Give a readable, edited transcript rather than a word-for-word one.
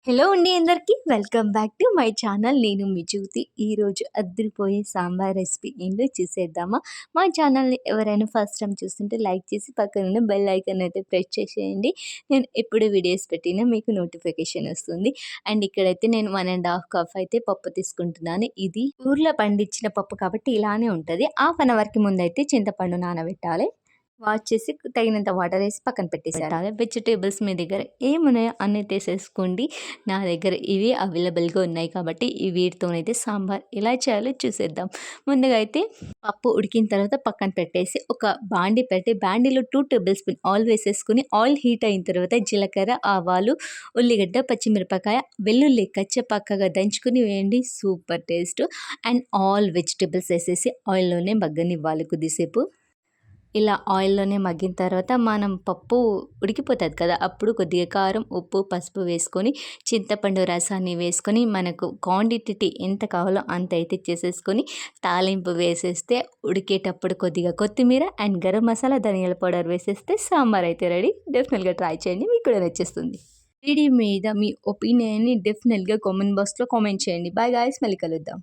Hello అండి అందరికీ welcome back to my channel. నేను మీ జ్యోతి. ఈరోజు అద్దరిపోయే సాంబార్ రెసిపీ ఏంటో చూసేద్దామా. మా ఛానల్ని ఎవరైనా ఫస్ట్ టైం చూస్తుంటే లైక్ చేసి పక్కన ఉన్న బెల్ ఐకాన్ అయితే ప్రెస్ చేసేయండి. నేను ఎప్పుడు వీడియోస్ పెట్టినా మీకు నోటిఫికేషన్ వస్తుంది. అండ్ ఇక్కడైతే నేను 1.5 కప్ అయితే పప్పు తీసుకుంటున్నాను. ఇది ఊర్లో పండించిన పప్పు కాబట్టి ఇలానే ఉంటుంది. హాఫ్ అన్ అవర్కి ముందైతే చింతపండు నానబెట్టాలి. వాష్ చేసి తగినంత వాటర్ వేసి పక్కన పెట్టేసేయాలి. వెజిటేబుల్స్ మీ దగ్గర ఏమున్నాయో అన్నీ తీసేసుకోండి. నా దగ్గర ఇవి అవైలబుల్గా ఉన్నాయి కాబట్టి వీటితోనైతే సాంబార్ ఎలా చేయాలో చూసేద్దాం. ముందుగా అయితే పప్పు ఉడికిన తర్వాత పక్కన పెట్టేసి ఒక బాండి పెట్టి బాండీలో 2 టేబుల్ స్పూన్ ఆయిల్ వేసేసుకుని ఆయిల్ హీట్ అయిన తర్వాత జీలకర్ర, ఆవాలు, ఉల్లిగడ్డ, పచ్చిమిరపకాయ, వెల్లుల్లి కచ్చపక్కగా దంచుకుని వేయండి. Super taste. And all vegetables వేసేసి ఆయిల్లోనే మగ్గనివ్వాలి కొద్దిసేపు. ఇలా ఆయిల్లోనే మగ్గిన తర్వాత మనం పప్పు ఉడికిపోతుంది కదా, అప్పుడు కొద్దిగా కారం, ఉప్పు, పసుపు వేసుకొని చింతపండు రసాన్ని వేసుకొని మనకు క్వాంటిటీ ఎంత కావాలో అంత అయితే చేసేసుకొని తాలింపు వేసేస్తే ఉడికేటప్పుడు కొద్దిగా కొత్తిమీర అండ్ గరం మసాలా, ధనియాల పౌడర్ వేసేస్తే సాంబార్ అయితే రెడీ. డెఫినెట్గా ట్రై చేయండి, మీకు కూడా నచ్చేస్తుంది. వీడియో మీద మీ ఒపీనియన్ని డెఫినెట్గా కామెంట్ బాక్స్లో కామెంట్ చేయండి. బాయ్ గాయ్స్, మళ్ళీ కలుద్దాం.